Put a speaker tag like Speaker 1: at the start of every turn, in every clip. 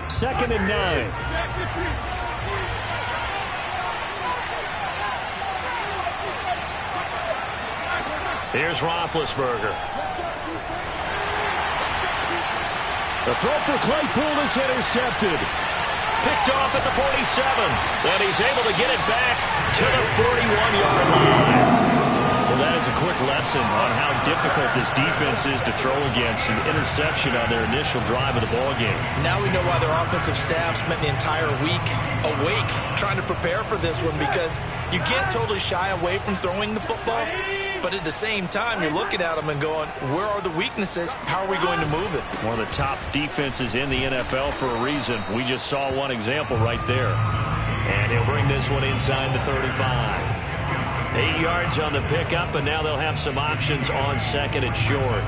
Speaker 1: 2nd and 9. Here's Roethlisberger. The throw for Claypool is intercepted. Picked off at the 47. And he's able to get it back to the 41-yard line. Well, that is a quick lesson on how difficult this defense is to throw against. An interception on their initial drive of the ballgame.
Speaker 2: Now we know why their offensive staff spent the entire week awake trying to prepare for this one, because you can't totally shy away from throwing the football. But at the same time, you're looking at them and going, where are the weaknesses? How are we going to move it?
Speaker 1: One of the top defenses in the NFL for a reason. We just saw one example right there. And he'll bring this one inside the 35. 8 yards on the pickup, and now they'll have some options on 2nd and short.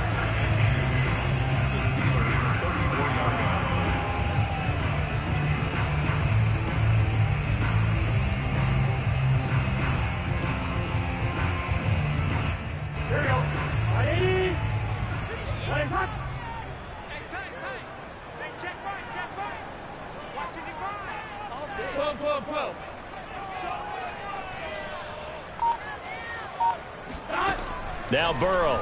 Speaker 1: Now Burrow.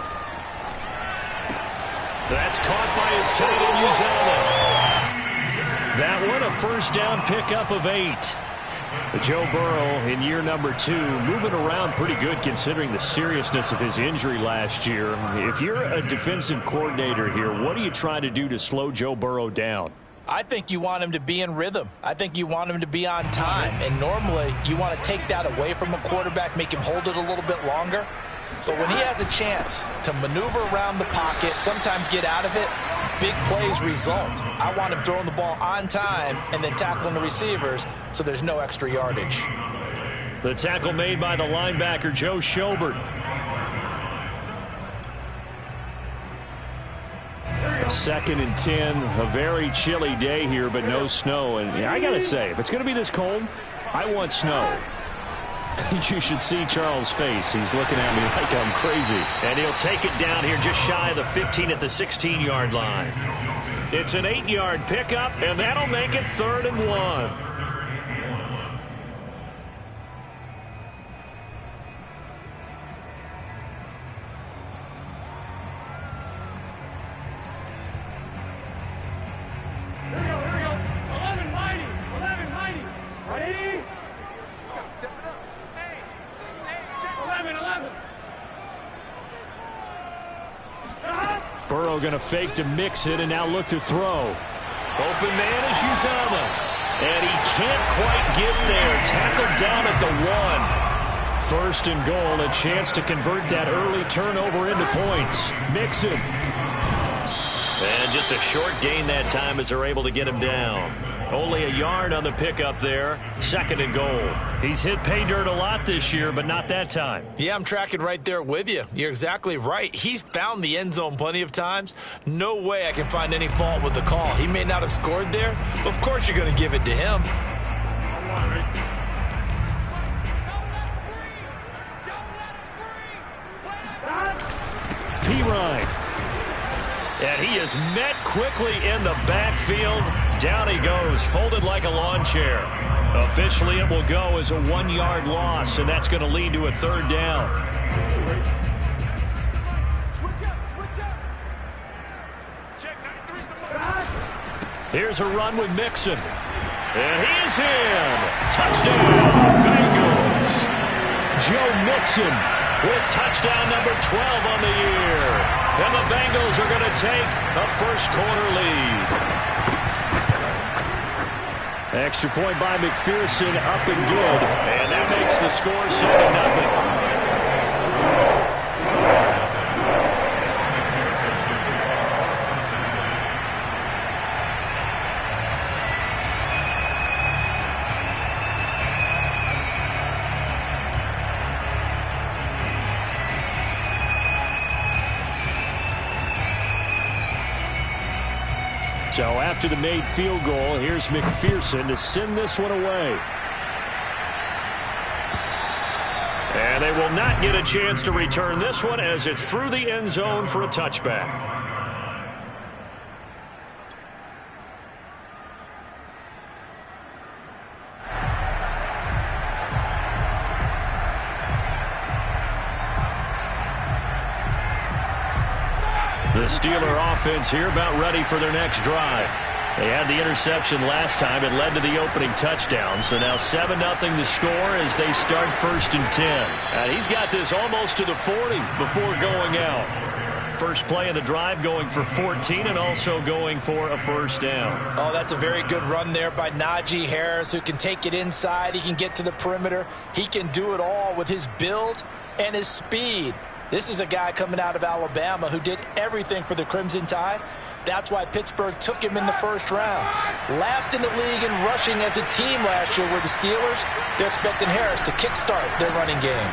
Speaker 1: That's caught by his tight end, Uzomah. That one a first down pickup of 8. Joe Burrow in year number 2, moving around pretty good considering the seriousness of his injury last year. If you're a defensive coordinator here, what are you trying to do to slow Joe Burrow down?
Speaker 2: I think you want him to be in rhythm. I think you want him to be on time. And normally you want to take that away from a quarterback, make him hold it a little bit longer. But when he has a chance to maneuver around the pocket, sometimes get out of it, big plays result. I want him throwing the ball on time and then tackling the receivers so there's no extra yardage.
Speaker 1: The tackle made by the linebacker, Joe Schobert. 2nd and 10, a very chilly day here, but no snow. And I got to say, if it's going to be this cold, I want snow. You should see Charles' face. He's looking at me like I'm crazy. And he'll take it down here just shy of the 15 at the 16-yard line. It's an 8-yard pickup, and that'll make it 3rd and 1. Burrow going to fake to mix it and now look to throw. Open man is Uzomah. And he can't quite get there. Tackled down at the 1. 1st and goal, a chance to convert that early turnover into points. Mixon. And just a short gain that time as they're able to get him down. Only a yard on the pickup there. 2nd and goal. He's hit pay dirt a lot this year, but not that time.
Speaker 2: Yeah, I'm tracking right there with you. You're exactly right. He's found the end zone plenty of times. No way I can find any fault with the call. He may not have scored there, but of course you're going to give it to him.
Speaker 1: P-Ryan. And he is met quickly in the backfield. Down he goes, folded like a lawn chair. Officially, it will go as a 1-yard loss, and that's going to lead to a 3rd down. Here's a run with Mixon. And he is in. Touchdown, Bengals. Joe Mixon with touchdown number 12 on the year. And the Bengals are going to take a first-quarter lead. Extra point by McPherson, up and good. And that makes the score 7-0. So after the made field goal, here's McPherson to send this one away. And they will not get a chance to return this one as it's through the end zone for a touchback. The Steeler offense here about ready for their next drive. They had the interception last time. It led to the opening touchdown. So now 7-0 the score as they start 1st and 10. And he's got this almost to the 40 before going out. First play of the drive going for 14 and also going for a first down.
Speaker 2: Oh, that's a very good run there by Najee Harris, who can take it inside. He can get to the perimeter. He can do it all with his build and his speed. This is a guy coming out of Alabama who did everything for the Crimson Tide. That's why Pittsburgh took him in the first round. Last in the league in rushing as a team last year were the Steelers. They're expecting Harris to kickstart their running game.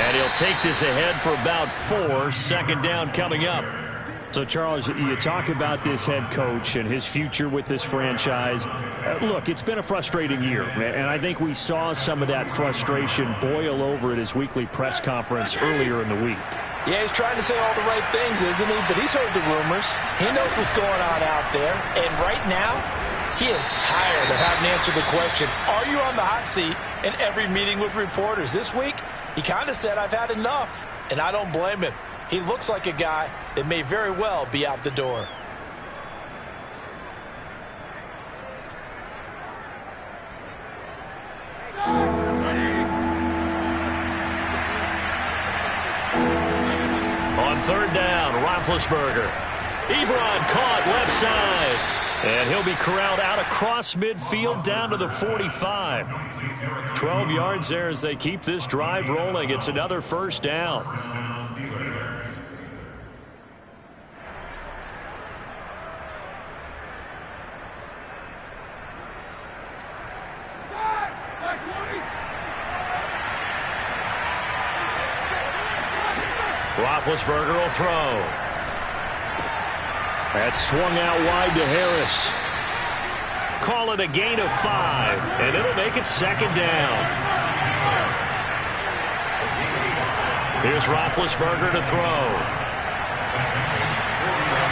Speaker 1: And he'll take this ahead for about 4. Second down coming up.
Speaker 3: So, Charles, you talk about this head coach and his future with this franchise. Look, it's been a frustrating year, and I think we saw some of that frustration boil over at his weekly press conference earlier in the week.
Speaker 2: Yeah, he's trying to say all the right things, isn't he? But he's heard the rumors. He knows what's going on out there. And right now, he is tired of having to answer the question, are you on the hot seat in every meeting with reporters? This week, he kind of said, I've had enough. And I don't blame him. He looks like a guy that may very well be out the door.
Speaker 1: On 3rd down, Roethlisberger. Ebron caught left side. And he'll be corralled out across midfield down to the 45. 12 yards there as they keep this drive rolling. It's another first down. Roethlisberger will throw. That's swung out wide to Harris. Call it a gain of 5, and it'll make it 2nd down. Here's Roethlisberger to throw.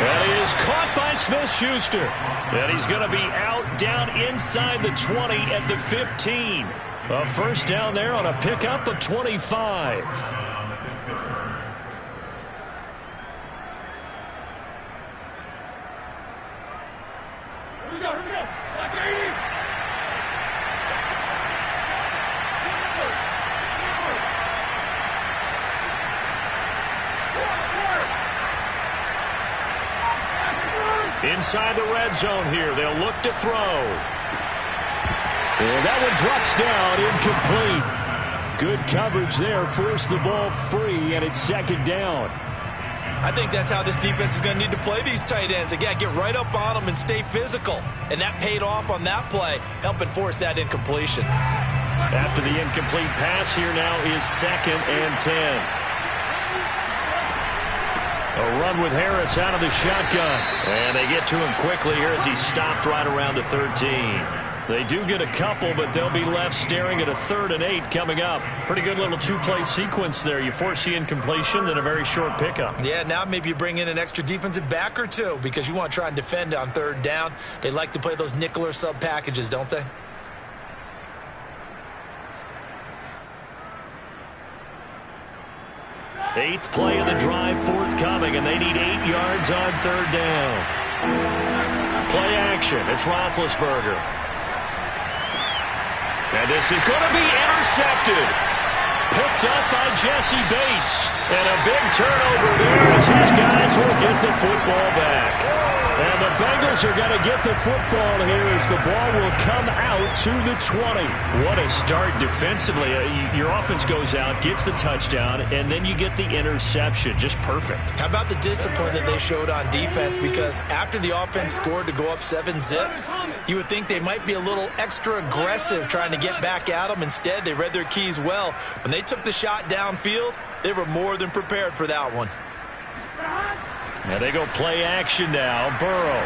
Speaker 1: And he is caught by Smith-Schuster. And he's going to be out down inside the 20 at the 15. A first down there on a pickup of 25. Inside the red zone here, they'll look to throw. And that one drops down, incomplete. Good coverage there, forced the ball free, and it's 2nd down.
Speaker 2: I think that's how this defense is going to need to play these tight ends. Again, get right up on them and stay physical. And that paid off on that play, helping force that incompletion.
Speaker 1: After the incomplete pass, here now is 2nd and 10. A run with Harris out of the shotgun. And they get to him quickly here as he stopped right around the 13. They do get a couple, but they'll be left staring at a 3rd and 8 coming up. Pretty good little 2-play sequence there. You force the incompletion, then a very short pickup.
Speaker 2: Yeah, now maybe you bring in an extra defensive back or two because you want to try and defend on 3rd down. They like to play those nickel or sub packages, don't they?
Speaker 1: Eighth play of the drive forthcoming, and they need 8 yards on 3rd down. Play action. It's Roethlisberger. And this is going to be intercepted. Picked up by Jesse Bates. And a big turnover there as his guys will get the football back. And the Bengals are going to get the football here as the ball will come out to the 20. What a start defensively. Your offense goes out, gets the touchdown, and then you get the interception. Just perfect. How
Speaker 2: about the discipline that they showed on defense? Because after the offense scored to go up 7-zip, you would think they might be a little extra aggressive trying to get back at them. Instead, they read their keys well. When they took the shot downfield, they were more than prepared for that one.
Speaker 1: And they go play action now. Burrow.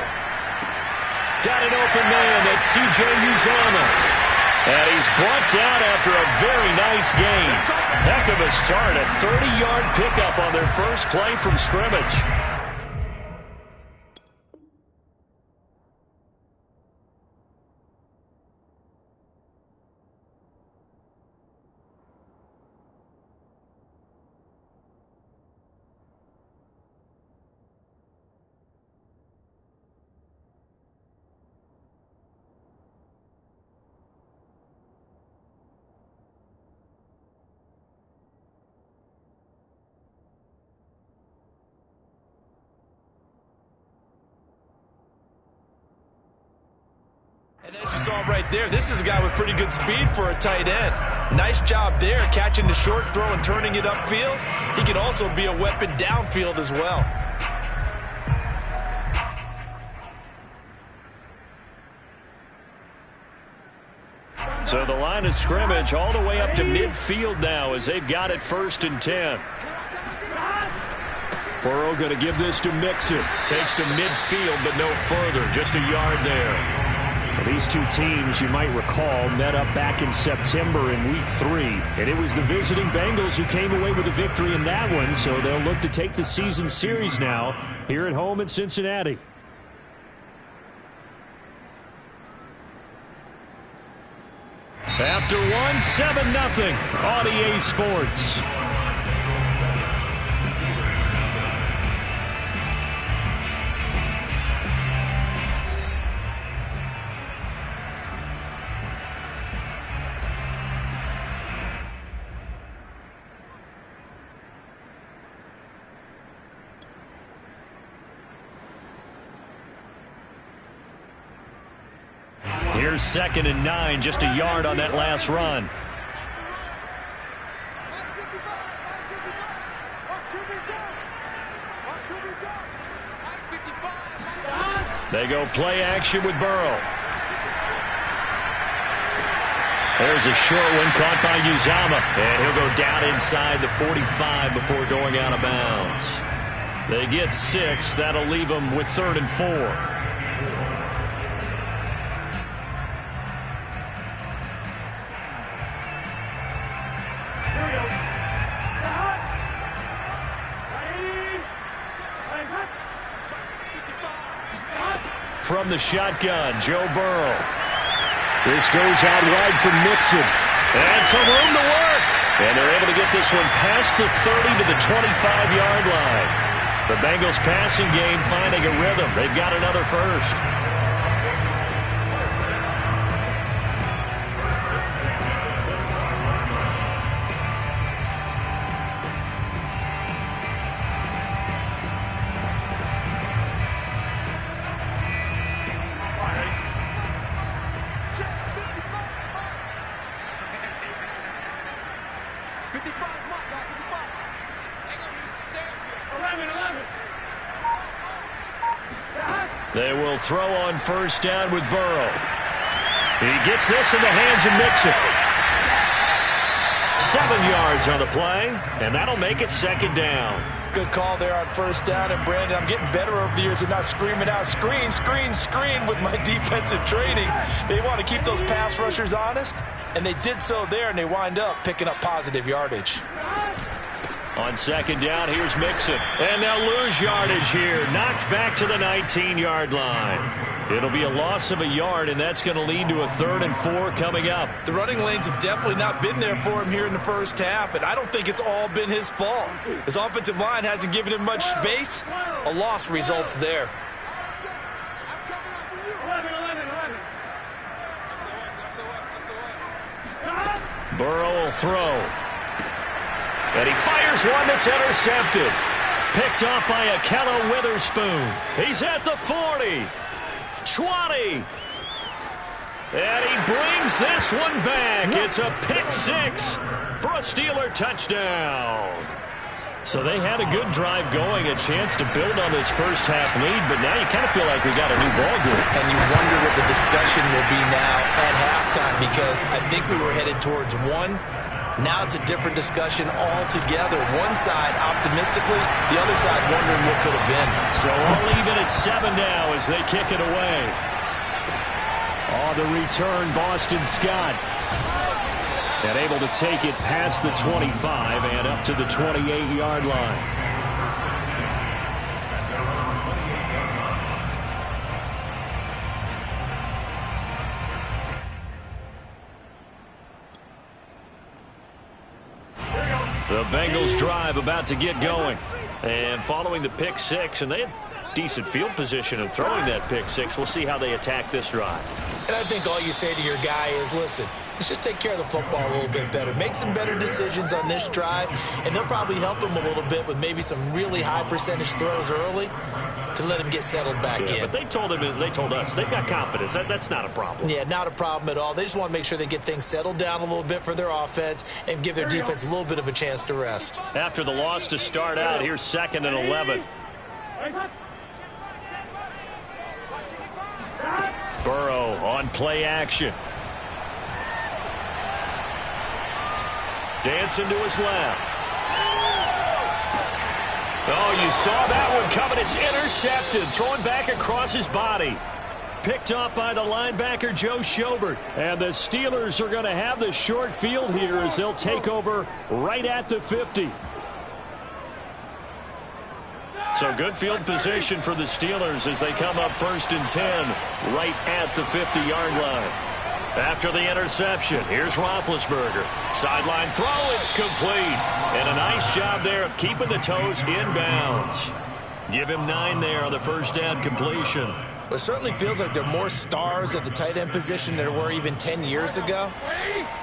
Speaker 1: Got an open man. That's C.J. Uzomah. And he's brought down after a very nice gain. Heck of a start. A 30-yard pickup on their first play from scrimmage.
Speaker 2: ball right there. This is a guy with pretty good speed for a tight end. Nice job there, catching the short throw and turning it upfield. He can also be a weapon downfield as well.
Speaker 1: So the line of scrimmage all the way up to midfield now as they've got it 1st and 10. Burrow going to give this to Mixon. Takes to midfield, but no further. Just a yard there. Well, these two teams, you might recall, met up back in September in Week 3. And it was the visiting Bengals who came away with a victory in that one. So they'll look to take the season series now here at home in Cincinnati. After one, 7-0 on EA Sports. Here's 2nd and 9, just a yard on that last run. They go play action with Burrow. There's a short one caught by Uzama, and he'll go down inside the 45 before going out of bounds. They get 6. That'll leave them with 3rd and 4. From the shotgun, Joe Burrow. This goes out wide for Mixon. And some room to work. And they're able to get this one past the 30 to the 25-yard line. The Bengals passing game finding a rhythm. They've got another first. They will throw on 1st down with Burrow. He gets this in the hands of Mixon. 7 yards on the play, and that'll make it 2nd down.
Speaker 2: Good call there on 1st down, and Brandon, I'm getting better over the years at not screaming out, screen, screen, screen with my defensive training. They want to keep those pass rushers honest, and they did so there, and they wind up picking up positive yardage.
Speaker 1: On 2nd down, here's Mixon. And they'll lose yardage here. Knocked back to the 19-yard line. It'll be a loss of a yard, and that's going to lead to a 3rd and 4 coming up.
Speaker 2: The running lanes have definitely not been there for him here in the first half, and I don't think it's all been his fault. His offensive line hasn't given him much space. A loss results there.
Speaker 1: Burrow will throw. And he fires one that's intercepted. Picked off by Akello Witherspoon. He's at the 40. 20. And he brings this one back. It's a pick 6 for a Steeler touchdown. So they had a good drive going, a chance to build on this first half lead, but now you kind of feel like we got a new ball game.
Speaker 2: And you wonder what the discussion will be now at halftime, because I think we were headed towards one. Now it's a different discussion altogether. One side optimistically, the other side wondering what could have been.
Speaker 1: So all even at 7 now as they kick it away. On the return, Boston Scott. And able to take it past the 25 and up to the 28-yard line. The Bengals drive about to get going. And following the pick 6, and they had decent field position of throwing that pick 6. We'll see how they attack this drive.
Speaker 2: And I think all you say to your guy is, listen, Let's just take care of the football a little bit better. Make some better decisions on this drive, and they'll probably help him a little bit with maybe some really high percentage throws early to let him get settled back in.
Speaker 3: But they told us they've got confidence. That's not a problem.
Speaker 2: Yeah, not a problem at all. They just want to make sure they get things settled down a little bit for their offense and give their defense a little bit of a chance to rest.
Speaker 3: After the loss to start out, here's 2nd and 11. Burrow on play action. Dancing to his left. Oh, you saw that one coming. It's intercepted. Thrown back across his body. Picked off by the linebacker, Joe Schobert. And the Steelers are going to have the short field here as they'll take over right at the 50. So good field position for the Steelers as they come up 1st and 10 right at the 50-yard line. After the interception, here's Roethlisberger. Sideline throw, it's complete. And a nice job there of keeping the toes in bounds. Give him 9 there on the first down completion.
Speaker 2: It certainly feels like there are more stars at the tight end position than there were even 10 years ago.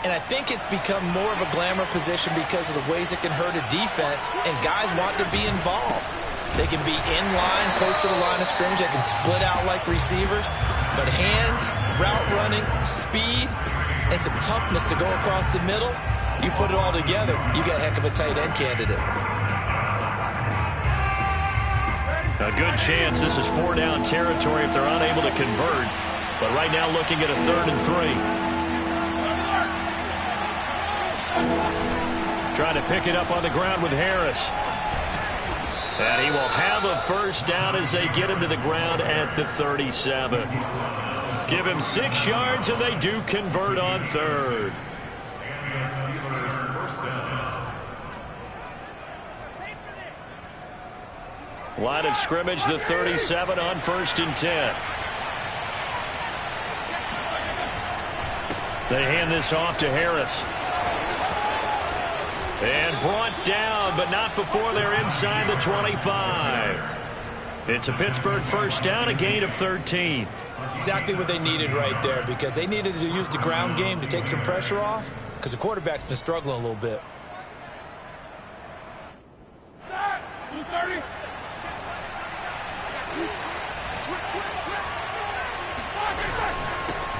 Speaker 2: And I think it's become more of a glamour position because of the ways it can hurt a defense, and guys want to be involved. They can be in line, close to the line of scrimmage. They can split out like receivers. But hands, route running, speed, and some toughness to go across the middle, you put it all together, you got a heck of a tight end candidate.
Speaker 3: A good chance this is 4-down territory if they're unable to convert. But right now looking at a 3rd and 3. Trying to pick it up on the ground with Harris. And he will have a first down as they get him to the ground at the 37. Give him 6 yards, and they do convert on 3rd. Line of scrimmage, the 37 on 1st and 10. They hand this off to Harris. And brought down, but not before they're inside the 25. It's a Pittsburgh first down, a gain of 13.
Speaker 2: Exactly what they needed right there, because they needed to use the ground game to take some pressure off, because the quarterback's been struggling a little bit.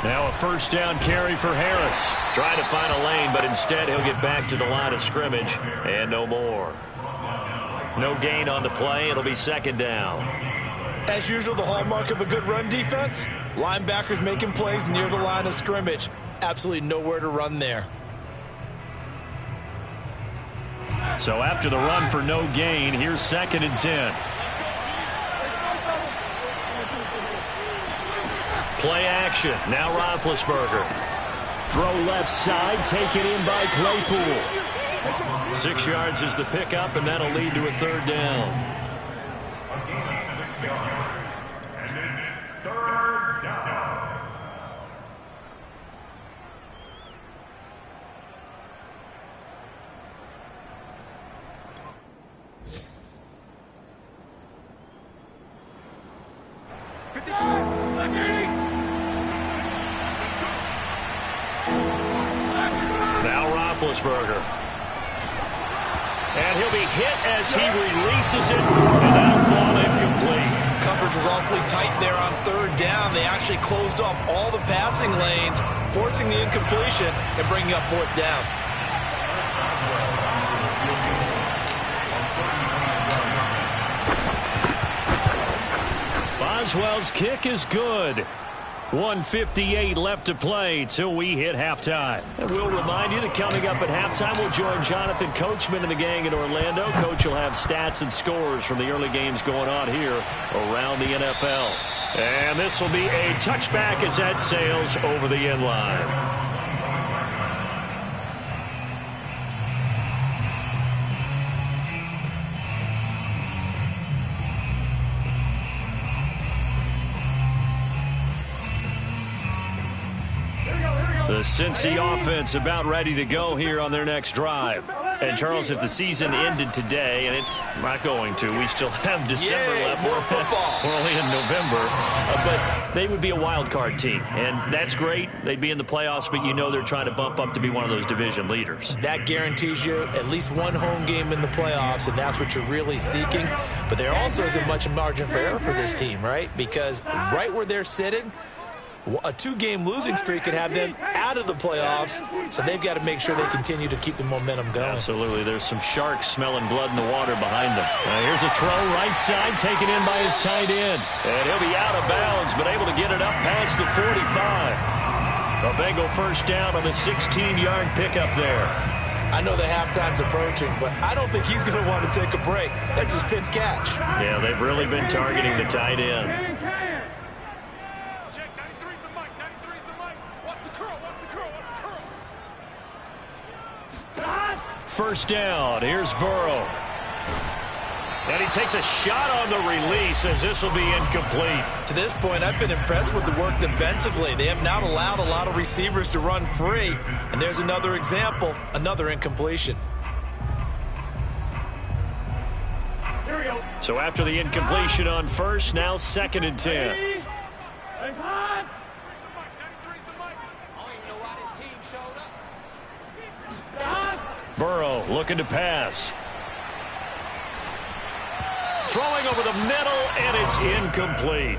Speaker 3: Now a first down carry for Harris. Trying to find a lane, but instead he'll get back to the line of scrimmage and no more. No gain on the play. It'll be 2nd down.
Speaker 2: As usual, the hallmark of a good run defense, linebackers making plays near the line of scrimmage. Absolutely nowhere to run there.
Speaker 3: So after the run for no gain, here's 2nd and 10. Play action. Now Roethlisberger. Throw left side. Taken in by Claypool. 6 yards is the pickup, and that'll lead to a 3rd down.
Speaker 4: A gain of 6 yards. And it's 3rd down.
Speaker 3: Roethlisberger. And he'll be hit as he releases it, and that'll fall incomplete.
Speaker 2: Coverage was awfully tight there on 3rd down. They actually closed off all the passing lanes, forcing the incompletion and bringing up 4th down.
Speaker 3: Boswell's kick is good. 1:58 left to play till we hit halftime. And we'll remind you that coming up at halftime, we'll join Jonathan Coachman and the gang in Orlando. Coach will have stats and scores from the early games going on here around the NFL. And this will be a touchback as that sails over the end line. The Cincy offense about ready to go here on their next drive.
Speaker 1: And, Charles, if the season ended today, and it's not going to, we still have December left.
Speaker 2: More football.
Speaker 1: We're only in November. But they would be a wild card team, and that's great. They'd be in the playoffs, but you know they're trying to bump up to be one of those division leaders.
Speaker 2: That guarantees you at least one home game in the playoffs, and that's what you're really seeking. But there also isn't much margin for error for this team, right? Because right where they're sitting, a 2-game losing streak could have them out of the playoffs, so they've got to make sure they continue to keep the momentum going.
Speaker 1: Absolutely. There's some sharks smelling blood in the water behind them. Here's a throw right side, taken in by his tight end. And he'll be out of bounds, but able to get it up past the 45. A Bengal first down on the 16-yard pickup there.
Speaker 2: I know the halftime's approaching, but I don't think he's going to want to take a break. That's his 5th catch.
Speaker 1: Yeah, they've really been targeting the tight end. First down. Here's Burrow. And he takes a shot on the release as this will be incomplete.
Speaker 2: To this point, I've been impressed with the work defensively. They have not allowed a lot of receivers to run free. And there's another example, another incompletion.
Speaker 1: So after the incompletion on first, now 2nd and 10. Burrow looking to pass. Throwing over the middle, and it's incomplete.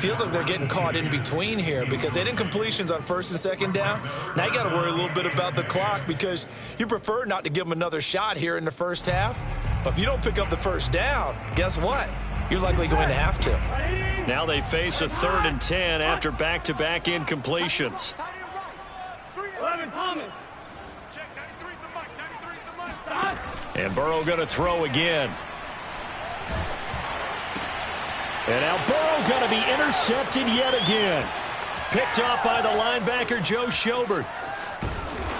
Speaker 2: Feels like they're getting caught in between here because they had incompletions on 1st and 2nd down. Now you got to worry a little bit about the clock because you prefer not to give them another shot here in the first half. But if you don't pick up the first down, guess what? You're likely going to have to.
Speaker 1: Now they face a 3rd and 10 after back-to-back incompletions. And Burrow going to throw again. And now Burrow going to be intercepted yet again. Picked off by the linebacker, Joe Schobert.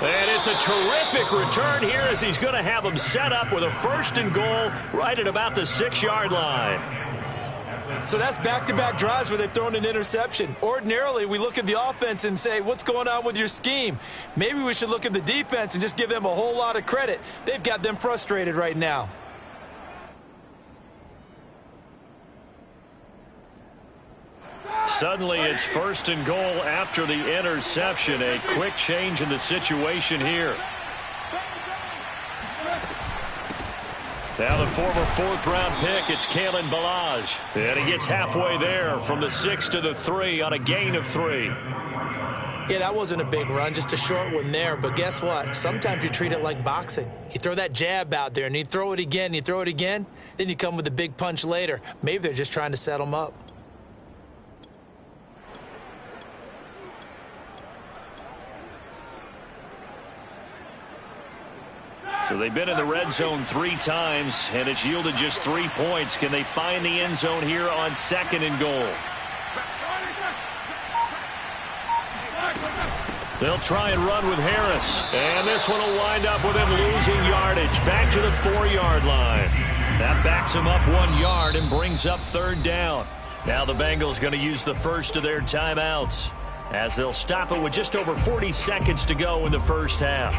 Speaker 1: And it's a terrific return here as he's going to have him set up with a 1st and goal right at about the 6-yard line.
Speaker 2: So that's back-to-back drives where they've thrown an interception. Ordinarily, we look at the offense and say, what's going on with your scheme? Maybe we should look at the defense and just give them a whole lot of credit. They've got them frustrated right now.
Speaker 1: Suddenly, it's 1st and goal after the interception. A quick change in the situation here. Now the former 4th-round pick, it's Kalen Ballage. And he gets halfway there from the 6 to the 3 on a gain of 3.
Speaker 2: Yeah, that wasn't a big run, just a short one there. But guess what? Sometimes you treat it like boxing. You throw that jab out there, and you throw it again, you throw it again, then you come with a big punch later. Maybe they're just trying to set them up.
Speaker 1: So they've been in the red zone 3 times, and it's yielded just 3 points. Can they find the end zone here on 2nd and goal? They'll try and run with Harris. And this one will wind up with him losing yardage. Back to the 4-yard line. That backs him up 1 yard and brings up 3rd down. Now the Bengals going to use the first of their timeouts as they'll stop it with just over 40 seconds to go in the first half.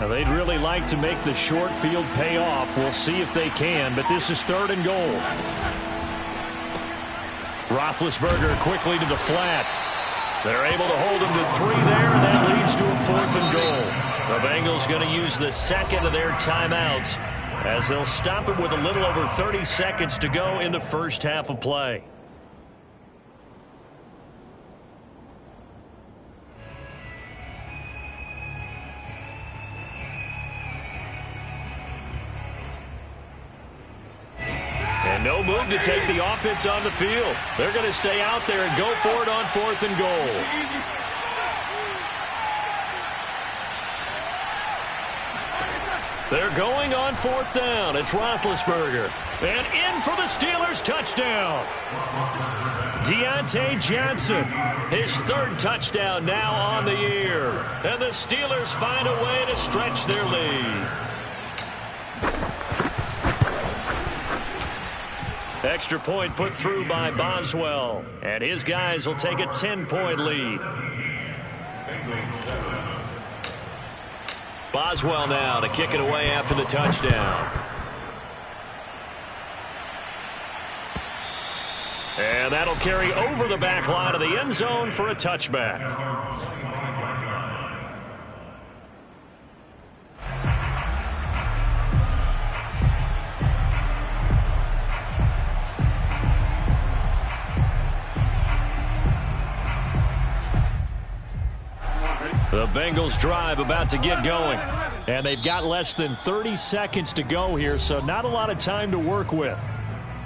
Speaker 1: Now they'd really like to make the short field pay off. We'll see if they can, but this is 3rd and goal. Roethlisberger quickly to the flat. They're able to hold him to 3 there, and that leads to a 4th and goal. The Bengals going to use the 2nd of their timeouts as they'll stop it with a little over 30 seconds to go in the first half of play. No move to take the offense on the field. They're going to stay out there and go for it on 4th and goal. They're going on 4th down. It's Roethlisberger. And in for the Steelers touchdown. Deontay Johnson, his 3rd touchdown now on the year. And the Steelers find a way to stretch their lead. Extra point put through by Boswell. And his guys will take a 10-point lead. Boswell now to kick it away after the touchdown. And that'll carry over the back line of the end zone for a touchback. The Bengals drive about to get going. And they've got less than 30 seconds to go here, so not a lot of time to work with.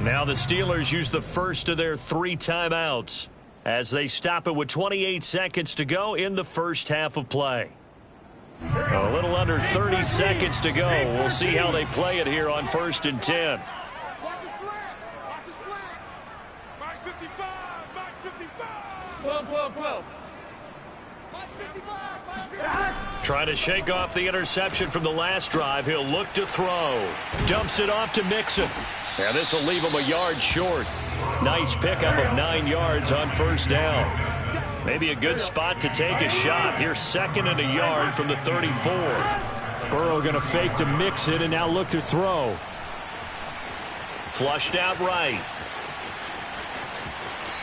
Speaker 1: Now the Steelers use the first of their 3 timeouts as they stop it with 28 seconds to go in the first half of play. A little under 30 seconds to go. We'll see how they play it here on 1st and 10.
Speaker 5: Watch his flag. Watch his flag. Mike 55. Mike 55.
Speaker 6: 12.
Speaker 5: Mike 55. Mike 55.
Speaker 1: Trying to shake off the interception from the last drive. He'll look to throw. Dumps it off to Mixon. And this will leave him a yard short. Nice pickup of 9 yards on 1st down. Maybe a good spot to take a shot. Here's 2nd and a yard from the 34.
Speaker 3: Burrow going to fake to Mixon and now look to throw.
Speaker 1: Flushed out right.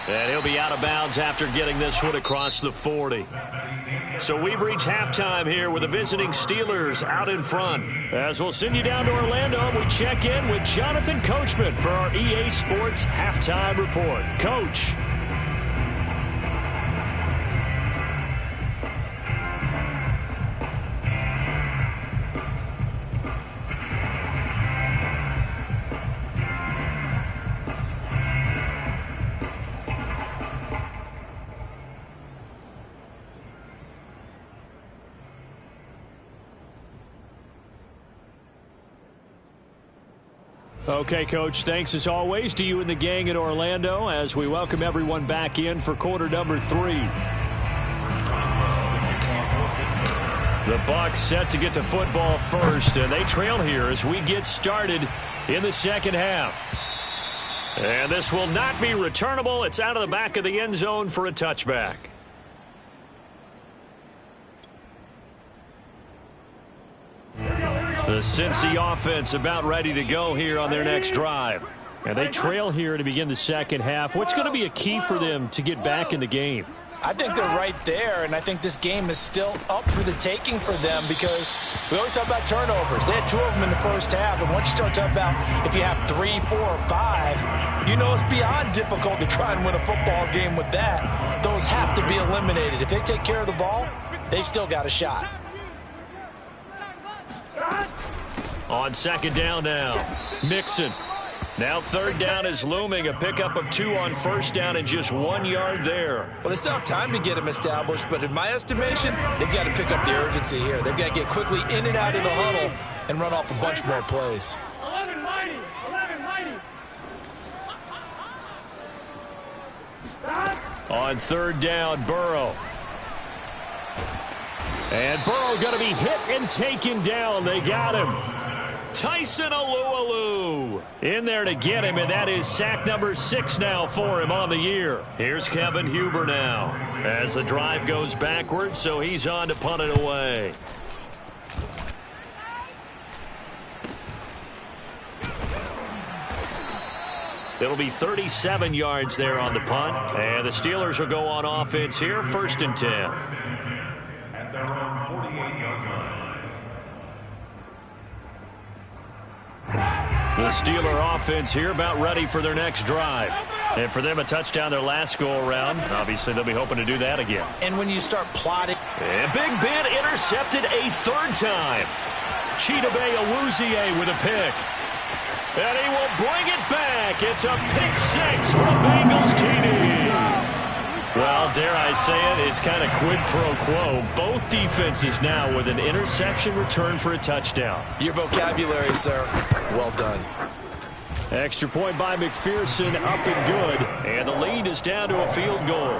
Speaker 1: And he'll be out of bounds after getting this one across the 40. So we've reached halftime here with the visiting Steelers out in front. As we'll send you down to Orlando, we check in with Jonathan Coachman for our EA Sports Halftime Report. Coach.
Speaker 3: Okay, Coach, thanks as always to you and the gang in Orlando as we welcome everyone back in for quarter number 3.
Speaker 1: The Bucs set to get the football first, and they trail here as we get started in the second half. And this will not be returnable. It's out of the back of the end zone for a touchback. The Cincy offense about ready to go here on their next drive.
Speaker 3: And they trail here to begin the second half. What's going to be a key for them to get back in the game?
Speaker 2: I think they're right there, and I think this game is still up for the taking for them because we always talk about turnovers. They had 2 of them in the first half, and once you start talking about if you have 3, 4, or 5, you know it's beyond difficult to try and win a football game with that. Those have to be eliminated. If they take care of the ball, they've still got a shot.
Speaker 1: On 2nd down now, Mixon. Now 3rd down is looming. A pickup of 2 on 1st down and just 1 yard there.
Speaker 2: Well, they still have time to get him established, but in my estimation, they've got to pick up the urgency here. They've got to get quickly in and out of the huddle and run off a bunch more plays.
Speaker 6: 11 mighty.
Speaker 1: On 3rd down, Burrow.
Speaker 3: And Burrow going to be hit and taken down. They got him.
Speaker 1: Tyson Alualu in there to get him, and that is sack number 6 now for him on the year. Here's Kevin Huber now as the drive goes backwards, so he's on to punt it away. It'll be 37 yards there on the punt, and the Steelers will go on offense here, 1st and 10.
Speaker 4: At their own 48-yard line.
Speaker 1: The Steeler offense here about ready for their next drive. And for them, a touchdown their last go-around. Obviously, they'll be hoping to do that again.
Speaker 2: And when you start plotting.
Speaker 1: And Big Ben intercepted a 3rd time. Chidobe Awuzie with a pick. And he will bring it back. It's a pick 6 from Bengals TD. Well, dare I say it, it's kind of quid pro quo. Both defenses now with an interception return for a touchdown.
Speaker 2: Your vocabulary, sir. Well done.
Speaker 1: Extra point by McPherson, up and good. And the lead is down to a field goal.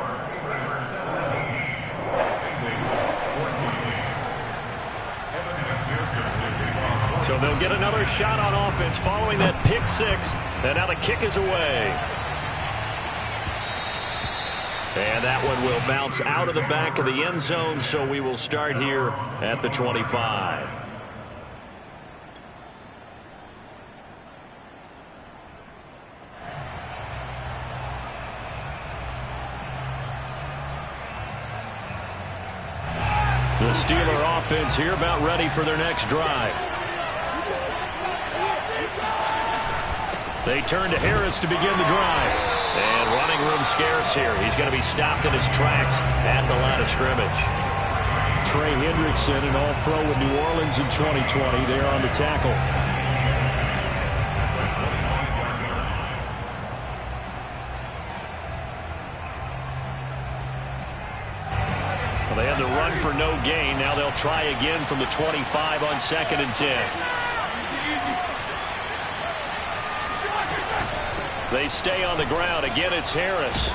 Speaker 1: So they'll get another shot on offense following that pick six. And now the kick is away. And that one will bounce out of the back of the end zone, so we will start here at the 25. The Steeler offense here about ready for their next drive. They turn to Harris to begin the drive. And running room scarce here. He's going to be stopped in his tracks at the line of scrimmage.
Speaker 3: Trey Hendrickson, an all-pro with New Orleans in 2020, there on the tackle.
Speaker 1: Well, they had the run for no gain. Now they'll try again from the 25 on 2nd and 10. They stay on the ground. Again, it's Harris.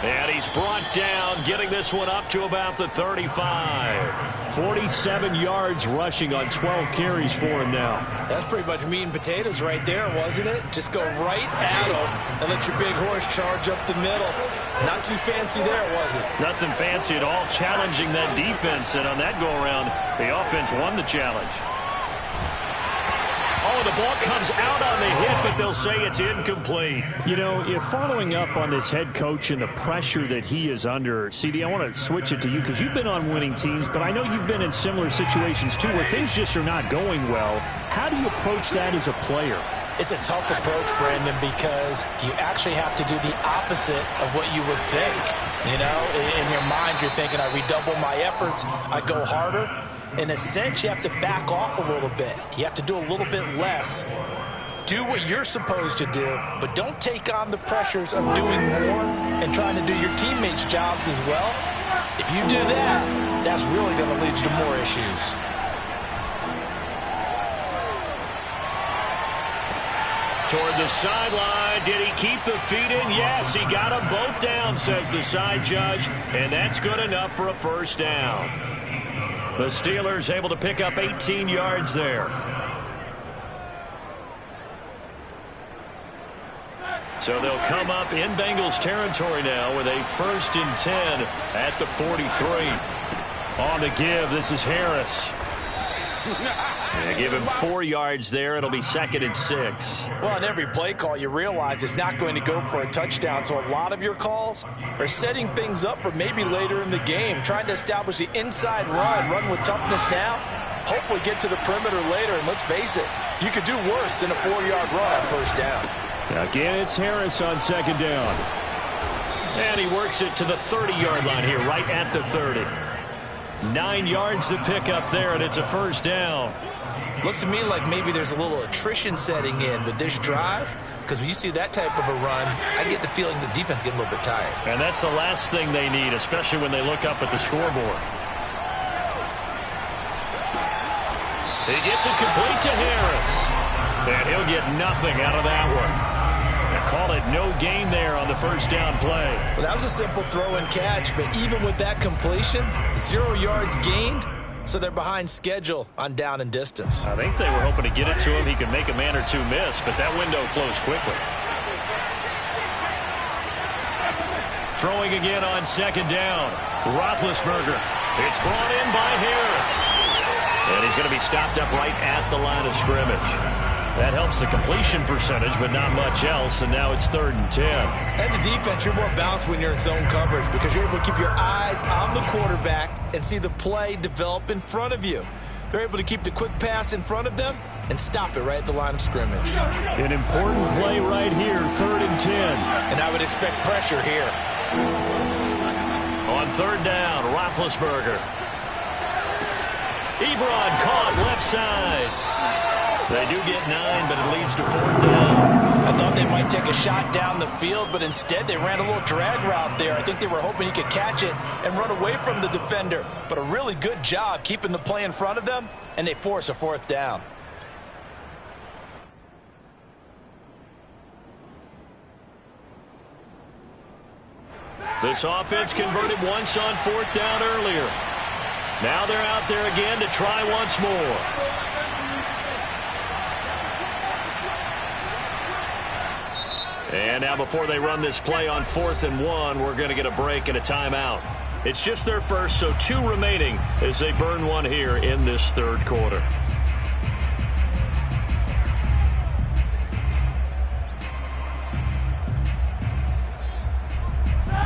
Speaker 1: And he's brought down, getting this one up to about the 35.
Speaker 3: 47 yards rushing on 12 carries for him now.
Speaker 2: That's pretty much meat and potatoes right there, wasn't it? Just go right at him and let your big horse charge up the middle. Not too fancy there, was it?
Speaker 1: Nothing fancy at all, challenging that defense. And on that go-around, the offense won the challenge. Oh, the ball comes out on the hit, but they'll say it's incomplete.
Speaker 3: You know, if following up on this head coach and the pressure that he is under, CD, I want to switch it to you because you've been on winning teams, but I know you've been in similar situations too where things just are not going well. How do you approach that as a player?
Speaker 2: It's a tough approach, Brandon, because you actually have to do the opposite of what you would think. You know, in your mind, you're thinking, I redouble my efforts, I go harder. In a sense, you have to back off a little bit. You have to do a little bit less. Do what you're supposed to do, but don't take on the pressures of doing more and trying to do your teammates' jobs as well. If you do that, that's really going to lead you to more issues.
Speaker 1: Toward the sideline. Did he keep the feet in? Yes, he got them both down, says the side judge, and that's good enough for a first down. The Steelers able to pick up 18 yards there. So they'll come up in Bengals territory now with a 1st and 10 at the 43. On the give, this is Harris. They give him 4 yards there. It'll be 2nd and 6.
Speaker 2: Well, on every play call, you realize it's not going to go for a touchdown. So a lot of your calls are setting things up for maybe later in the game, trying to establish the inside run with toughness now, hopefully get to the perimeter later. And let's face it, you could do worse than a 4-yard run on first down.
Speaker 3: Again, it's Harris on 2nd down.
Speaker 1: And he works it to the 30-yard line here, right at the 30. 9 yards to pick up there, and it's a first down.
Speaker 2: Looks to me like maybe there's a little attrition setting in with this drive, because when you see that type of a run, I get the feeling the defense getting a little bit tired.
Speaker 1: And that's the last thing they need, especially when they look up at the scoreboard. He gets it complete to Harris. And he'll get nothing out of that one. Call it no gain there on the first down play.
Speaker 2: Well, that was a simple throw and catch, but even with that completion, 0 yards gained, so they're behind schedule on down and distance.
Speaker 1: I think they were hoping to get it to him. He could make a man or two miss, but that window closed quickly. Throwing again on 2nd down. Roethlisberger. It's brought in by Harris. And he's going to be stopped up right at the line of scrimmage. That helps the completion percentage, but not much else, and now it's 3rd and 10.
Speaker 2: As a defense, you're more balanced when you're in zone coverage because you're able to keep your eyes on the quarterback and see the play develop in front of you. They're able to keep the quick pass in front of them and stop it right at the line of scrimmage.
Speaker 3: An important play right here, 3rd and 10.
Speaker 2: And I would expect pressure here.
Speaker 1: On 3rd down, Roethlisberger. Ebron caught left side. They do get 9, but it leads to 4th down.
Speaker 2: I thought they might take a shot down the field, but instead they ran a little drag route there. I think they were hoping he could catch it and run away from the defender. But a really good job keeping the play in front of them, and they force a 4th down.
Speaker 1: This offense converted once on 4th down earlier. Now they're out there again to try once more. And now before they run this play on 4th and 1, we're going to get a break and a timeout. It's just their first, so 2 remaining as they burn one here in this 3rd quarter.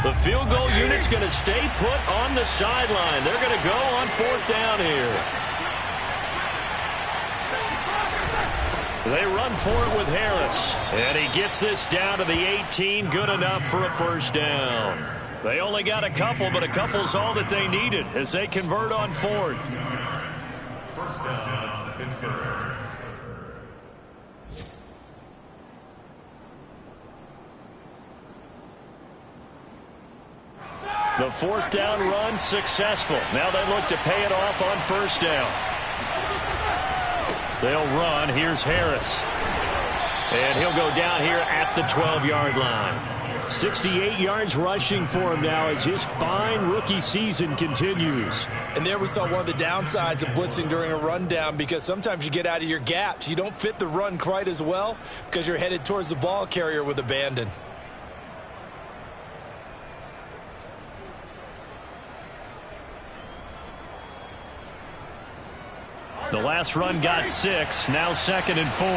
Speaker 1: The field goal unit's going to stay put on the sideline. They're going to go on 4th down here. They run for it with Harris. And he gets this down to the 18. Good enough for a 1st down. They only got a couple, but a couple's all that they needed as they convert on 4th.
Speaker 4: 1st down, Pittsburgh.
Speaker 1: The 4th down run successful. Now they look to pay it off on 1st down. They'll run. Here's Harris. And he'll go down here at the 12-yard line. 68 yards rushing for him now as his fine rookie season continues.
Speaker 2: And there we saw one of the downsides of blitzing during a rundown, because sometimes you get out of your gaps. You don't fit the run quite as well because you're headed towards the ball carrier with abandon.
Speaker 1: The last run got 6. Now 2nd and 4.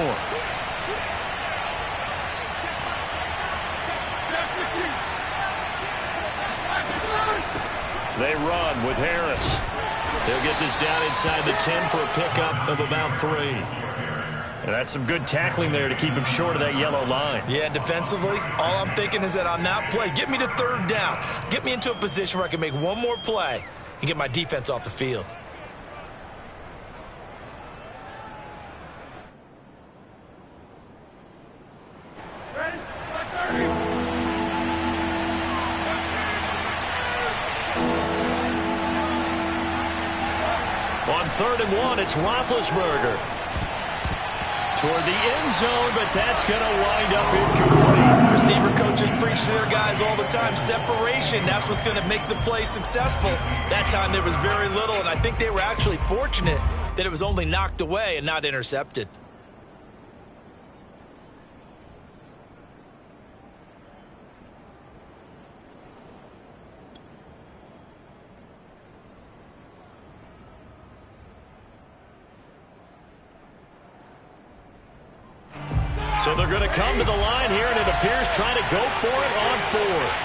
Speaker 1: They run with Harris. They'll get this down inside the 10 for a pickup of about 3. And that's some good tackling there to keep him short of that yellow line.
Speaker 2: Yeah, defensively, all I'm thinking is that on that play, get me to 3rd down. Get me into a position where I can make one more play and get my defense off the field.
Speaker 1: On 3rd and 1, it's Roethlisberger. Toward the end zone, but that's going to wind up incomplete.
Speaker 2: Receiver coaches preach to their guys all the time. Separation, that's what's going to make the play successful. That time there was very little, and I think they were actually fortunate that it was only knocked away and not intercepted.
Speaker 1: So they're going to come to the line here, and it appears trying to go for it on 4th.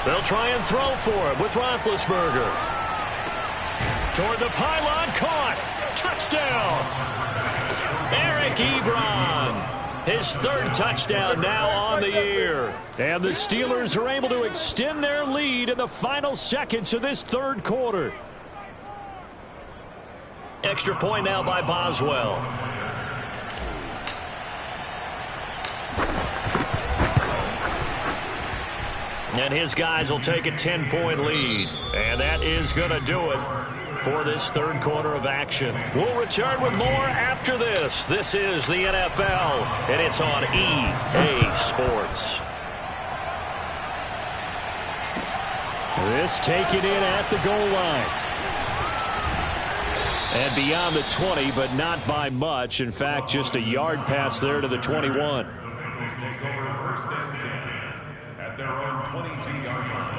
Speaker 1: They'll try and throw for it with Roethlisberger. Toward the pylon, caught. Touchdown. Eric Ebron. His 3rd touchdown now on the year. And the Steelers are able to extend their lead in the final seconds of this 3rd quarter. Extra point now by Boswell. And his guys will take a 10-point lead. And that is going to do it for this 3rd quarter of action. We'll return with more after this. This is the NFL, and it's on EA Sports.
Speaker 3: This taken in at the goal line. And beyond the 20, but not by much. In fact, just a yard pass there to the 21.
Speaker 4: Bengals take over 1st and 10 at their own 22-yard line.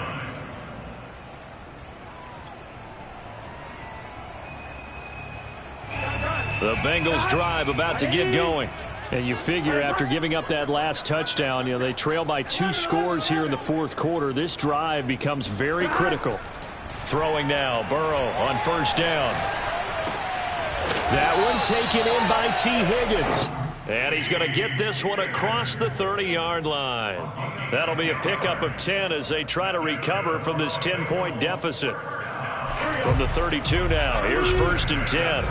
Speaker 1: The Bengals drive about to get going.
Speaker 3: And you figure after giving up that last touchdown, they trail by 2 scores here in the 4th quarter. This drive becomes very critical.
Speaker 1: Throwing now, Burrow on 1st down.
Speaker 3: That one taken in by T. Higgins.
Speaker 1: And he's going to get this one across the 30-yard line. That'll be a pickup of 10 as they try to recover from this 10-point deficit. From the 32 now, here's 1st and 10.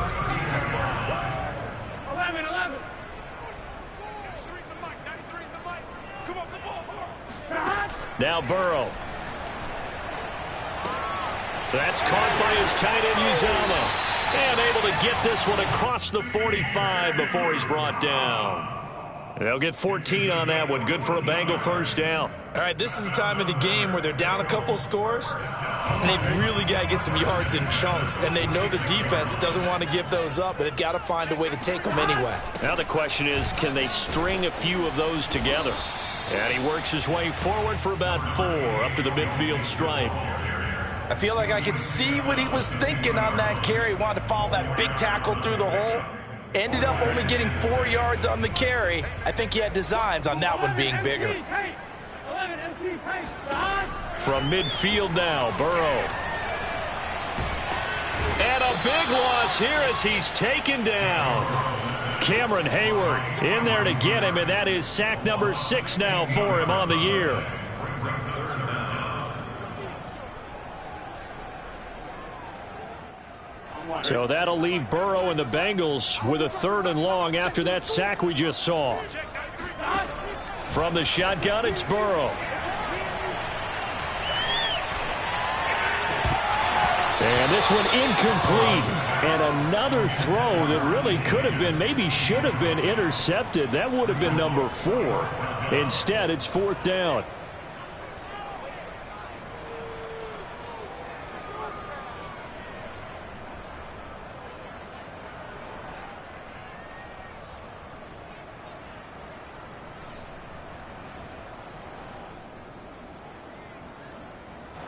Speaker 1: Now Burrow. That's caught by his tight end, Uzomah. And able to get this one across the 45 before he's brought down. They'll get 14 on that one. Good for a Bengal 1st down.
Speaker 2: All right, this is the time of the game where they're down a couple of scores, and they've really got to get some yards in chunks, and they know the defense doesn't want to give those up, but they've got to find a way to take them anyway.
Speaker 1: Now the question is, can they string a few of those together? And he works his way forward for about 4 up to the midfield stripe.
Speaker 2: I feel like I could see what he was thinking on that carry. He wanted to follow that big tackle through the hole. Ended up only getting 4 yards on the carry. I think he had designs on that one being bigger.
Speaker 1: From midfield now, Burrow. And a big loss here as he's taken down. Cameron Hayward in there to get him, and that is sack number 6 now for him on the year. So that'll leave Burrow and the Bengals with a 3rd and long after that sack we just saw. From the shotgun, it's Burrow. And this one incomplete. And another throw that really could have been, maybe should have been intercepted. That would have been number 4. Instead, it's 4th down.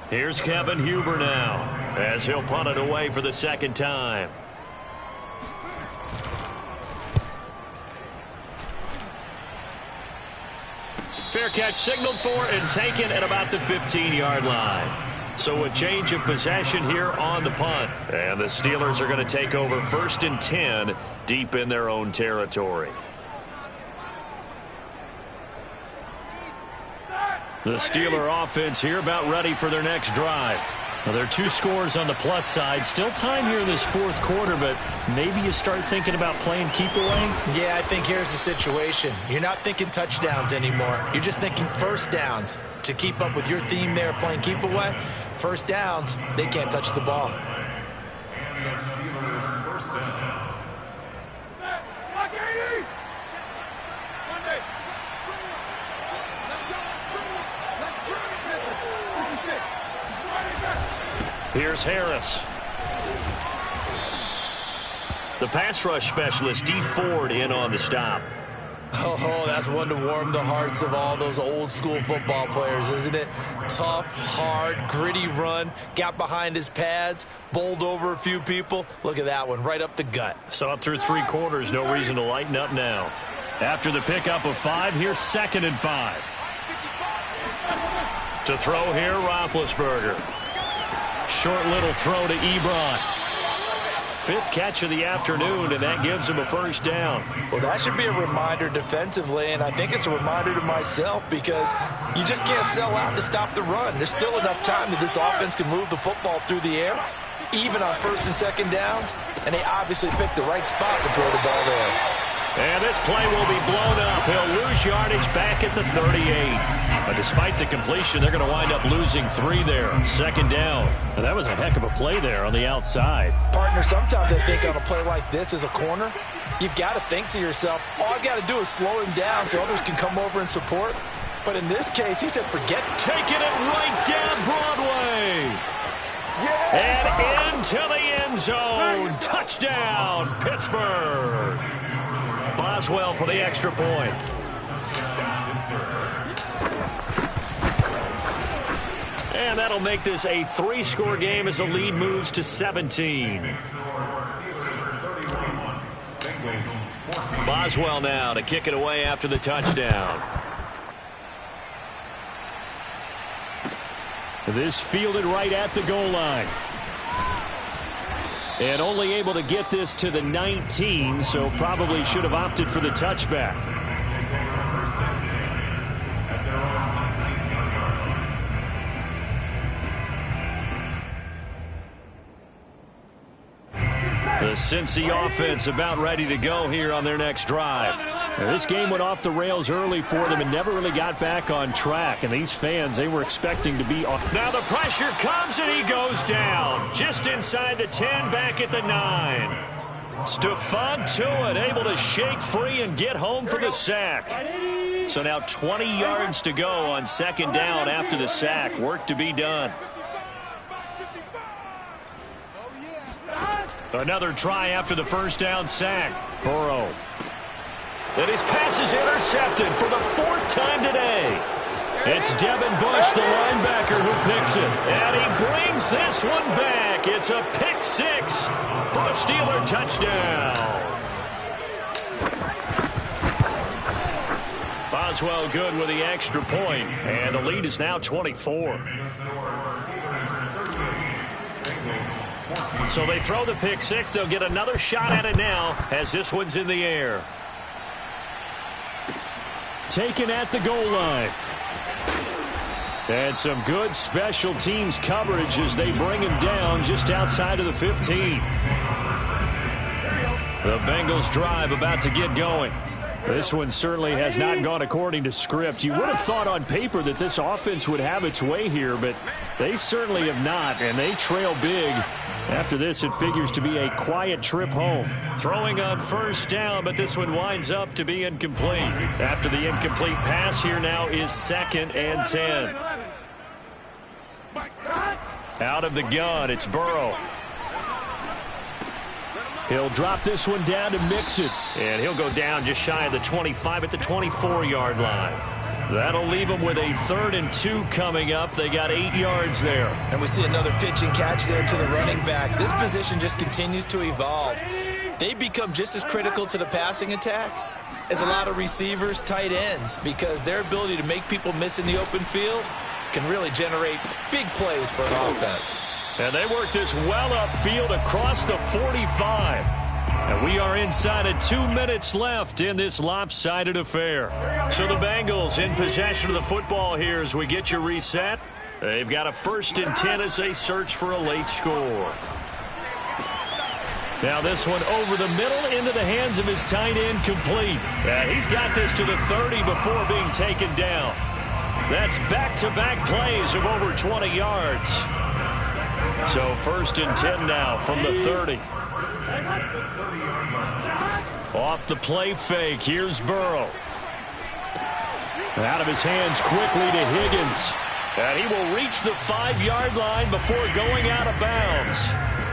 Speaker 1: Here's Kevin Huber now, as he'll punt it away for the 2nd time. Fair catch signaled for and taken at about the 15-yard line. So a change of possession here on the punt. And the Steelers are going to take over 1st and 10 deep in their own territory. The Steeler offense here about ready for their next drive. Now, there are 2 scores on the plus side. Still time here in this 4th quarter, but maybe you start thinking about playing keep away?
Speaker 2: Yeah, I think here's the situation. You're not thinking touchdowns anymore. You're just thinking 1st downs. To keep up with your theme there, playing keep away, 1st downs, they can't touch the ball.
Speaker 4: And the Steelers 1st down.
Speaker 1: Here's Harris. The pass rush specialist, D. Ford, in on the stop.
Speaker 2: Oh, that's one to warm the hearts of all those old school football players, isn't it? Tough, hard, gritty run. Got behind his pads, bowled over a few people. Look at that one, right up the gut.
Speaker 1: Saw it through 3 quarters. No reason to lighten up now. After the pickup of 5, here's 2nd and 5. To throw here, Roethlisberger. Short little throw to Ebron. 5th catch of the afternoon, and that gives him a 1st down.
Speaker 2: Well, that should be a reminder defensively, and I think it's a reminder to myself because you just can't sell out to stop the run. There's still enough time that this offense can move the football through the air, even on 1st and 2nd downs, and they obviously picked the right spot to throw the ball there.
Speaker 1: And this play will be blown up. He'll lose yardage back at the 38. But despite the completion, they're going to wind up losing 3 there. 2nd down. And that was a heck of a play there on the outside.
Speaker 2: Partner, sometimes I think on a play like this as a corner, you've got to think to yourself, all I've got to do is slow him down so others can come over and support. But in this case, he said, forget it.
Speaker 1: Taking it right down Broadway. Yes. And into the end zone. Touchdown, Pittsburgh. Boswell for the extra point. And that'll make this a 3-score game as the lead moves to 17. Boswell now to kick it away after the touchdown. This fielded right at the goal line. And only able to get this to the 19, so probably should have opted for the touchback. The Cincy offense about ready to go here on their next drive.
Speaker 3: Now, this game went off the rails early for them and never really got back on track. And these fans, they were expecting to be off.
Speaker 1: Now the pressure comes and he goes down. Just inside the 10, back at the 9. Stephon Tuitt able to shake free and get home for the sack. So now 20 yards to go on second down after the sack. Work to be done. Another try after the first down sack. Burrow. And his pass is intercepted for the 4th time today. It's Devin Bush, the linebacker, who picks it. And he brings this one back. It's a pick 6 for a Steeler touchdown. Boswell good with the extra point. And the lead is now 24. So they throw the pick 6. They'll get another shot at it now as this one's in the air.
Speaker 3: Taken at the goal line. And some good special teams coverage as they bring him down just outside of the 15.
Speaker 1: The Bengals drive about to get going.
Speaker 3: This one certainly has not gone according to script. You would have thought on paper that this offense would have its way here, but they certainly have not, and they trail big. After this, it figures to be a quiet trip home.
Speaker 1: Throwing on first down, but this one winds up to be incomplete. After the incomplete pass, here now is 2nd and 10. Out of the gun, it's Burrow.
Speaker 3: He'll drop this one down to mix it.
Speaker 1: And he'll go down just shy of the 25 at the 24-yard line. That'll leave them with a 3rd and 2 coming up. They got 8 yards there.
Speaker 2: And we see another pitch and catch there to the running back. This position just continues to evolve. They become just as critical to the passing attack as a lot of receivers, tight ends, because their ability to make people miss in the open field can really generate big plays for an offense.
Speaker 1: And they work this well upfield across the 45. And we are inside of 2 minutes left in this lopsided affair. So the Bengals in possession of the football here as we get you reset. They've got a 1st and 10 as they search for a late score. Now this one over the middle into the hands of his tight end, complete. He's got this to the 30 before being taken down. That's back-to-back plays of over 20 yards. So 1st and 10 now from the 30. Off the play fake, here's Burrow.
Speaker 3: Out of his hands quickly to Higgins.
Speaker 1: And he will reach the 5-yard line before going out of bounds.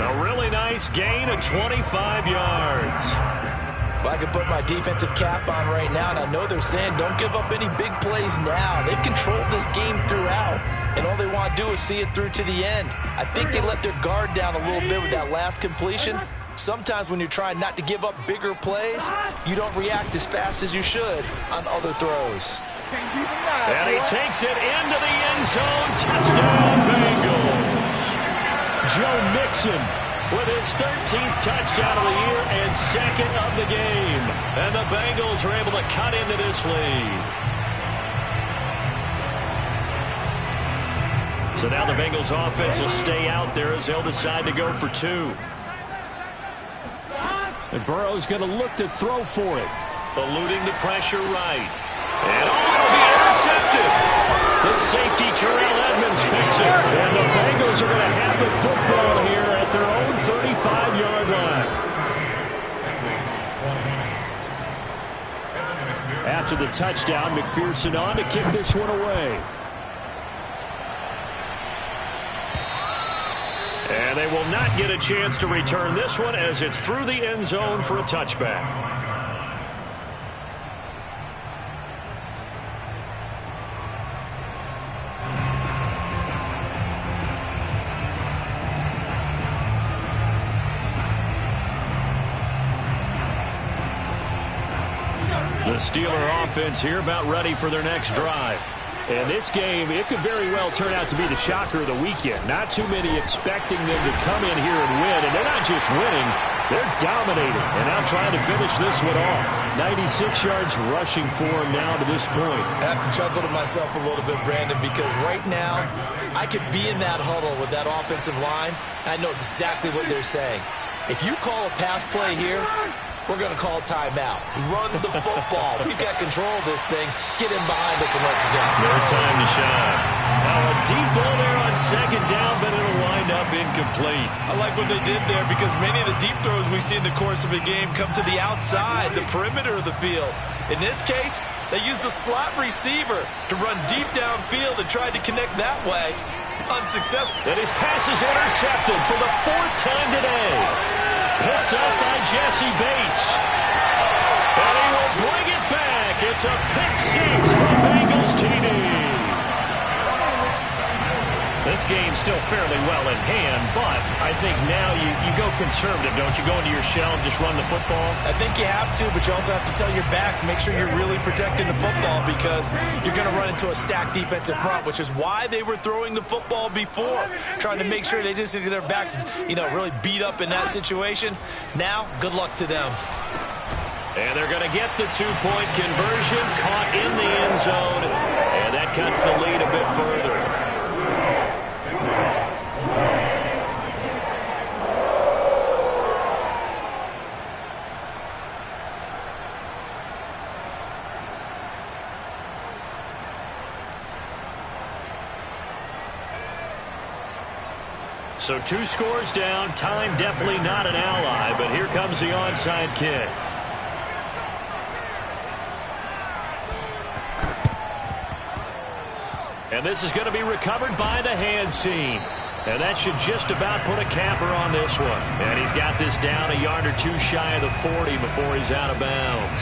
Speaker 1: A really nice gain of 25 yards.
Speaker 2: Well, I can put my defensive cap on right now, and I know they're saying don't give up any big plays now. They've controlled this game throughout, and all they want to do is see it through to the end. I think they let their guard down a little bit with that last completion. Sometimes when you're trying not to give up bigger plays, you don't react as fast as you should on other throws.
Speaker 1: And he takes it into the end zone. Touchdown, Bengals.
Speaker 3: Joe Mixon
Speaker 1: with his 13th touchdown of the year and 2nd of the game. And the Bengals are able to cut into this lead. So now the Bengals offense will stay out there as they'll decide to go for 2.
Speaker 3: And Burrow's going to look to throw for it.
Speaker 1: Eluding the pressure right. And it'll be intercepted. The safety, Terrell Edmonds, picks it.
Speaker 3: And the Bengals are going to have the football here at their own 35-yard line. After the touchdown, McPherson on to kick this one away.
Speaker 1: And they will not get a chance to return this one as it's through the end zone for a touchback. The Steeler offense here about ready for their next drive.
Speaker 3: And this game, it could very well turn out to be the shocker of the weekend. Not too many expecting them to come in here and win. And they're not just winning, they're dominating. And now trying to finish this one off. 96 yards rushing for him now to this point.
Speaker 2: I have to chuckle to myself a little bit, Brandon, because right now I could be in that huddle with that offensive line, and I know exactly what they're saying. If you call a pass play here, we're going to call timeout. Run the football. We've got control of this thing. Get in behind us and let's go.
Speaker 1: Their time to shine. Now a deep ball there on second down, but it'll wind up incomplete.
Speaker 2: I like what they did there because many of the deep throws we see in the course of a game come to the outside, the perimeter of the field. In this case, they used a slot receiver to run deep downfield and tried to connect that way. Unsuccessful.
Speaker 1: And his pass is intercepted for the 4th time today. Picked up by Jesse Bates. And he will bring it back. It's a pick six for Bengals TD. This game's still fairly well in hand, but I think now you go conservative, don't you? Go into your shell and just run the football?
Speaker 2: I think you have to, but you also have to tell your backs, make sure you're really protecting the football because you're going to run into a stacked defensive front, which is why they were throwing the football before, trying to make sure they just get their backs, really beat up in that situation. Now, good luck to them.
Speaker 1: And they're going to get the 2-point conversion, caught in the end zone, and that cuts the lead a bit further. So 2 scores down. Time definitely not an ally, but here comes the onside kick. And this is going to be recovered by the hands team. And that should just about put a capper on this one. And he's got this down a yard or two shy of the 40 before he's out of bounds.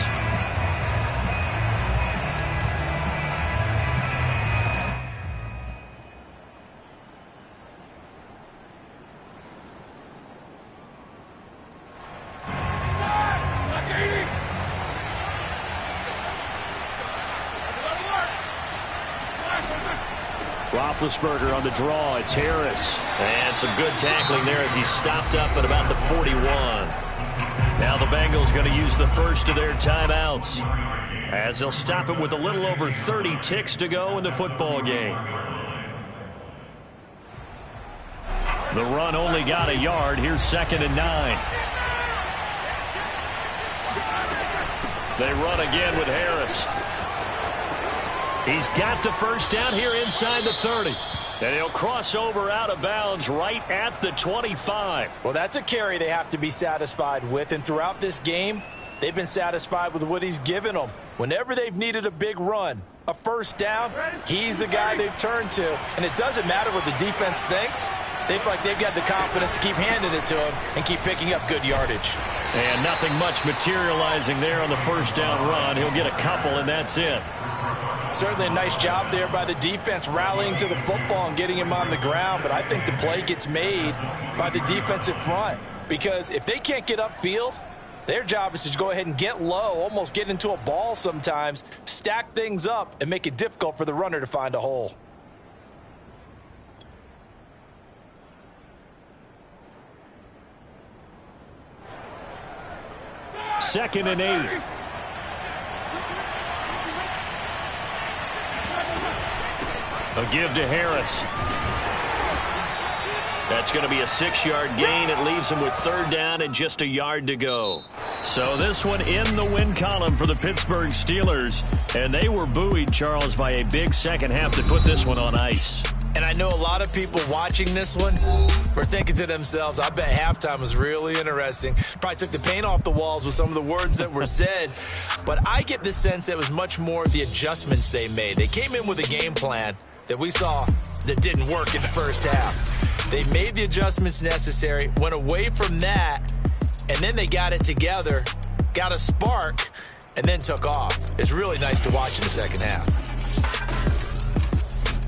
Speaker 1: Roethlisberger on the draw. It's Harris. And some good tackling there as he stopped up at about the 41. Now the Bengals going to use the first of their timeouts as they'll stop it with a little over 30 ticks to go in the football game. The run only got a yard. Here's 2nd and 9. They run again with Harris. He's got the first down here inside the 30. And he'll cross over out of bounds right at the 25.
Speaker 2: Well, that's a carry they have to be satisfied with. And throughout this game, they've been satisfied with what he's given them. Whenever they've needed a big run, a first down, he's the guy they've turned to. And it doesn't matter what the defense thinks. They feel like they've got the confidence to keep handing it to him and keep picking up good yardage.
Speaker 1: And nothing much materializing there on the first down run. He'll get a couple, and that's it.
Speaker 2: Certainly a nice job there by the defense rallying to the football and getting him on the ground. But I think the play gets made by the defensive front because if they can't get upfield, their job is to go ahead and get low, almost get into a ball sometimes, stack things up, and make it difficult for the runner to find a hole.
Speaker 1: Second and 8. A give to Harris. That's going to be a 6-yard gain. It leaves him with 3rd down and just a yard to go. So this one in the win column for the Pittsburgh Steelers. And they were buoyed, Charles, by a big second half to put this one on ice.
Speaker 2: And I know a lot of people watching this one were thinking to themselves, I bet halftime was really interesting. Probably took the paint off the walls with some of the words that were said. But I get the sense that it was much more the adjustments they made. They came in with a game plan that we saw that didn't work in the first half. They made the adjustments necessary, went away from that, and then they got it together, got a spark, and then took off. It's really nice to watch in the second half.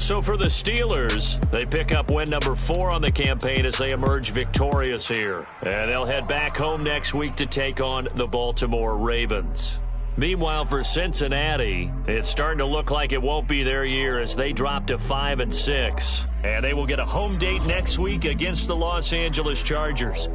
Speaker 1: So for the Steelers, they pick up win number 4 on the campaign as they emerge victorious here. And they'll head back home next week to take on the Baltimore Ravens. Meanwhile, for Cincinnati, it's starting to look like it won't be their year as they drop to 5-6. And they will get a home date next week against the Los Angeles Chargers.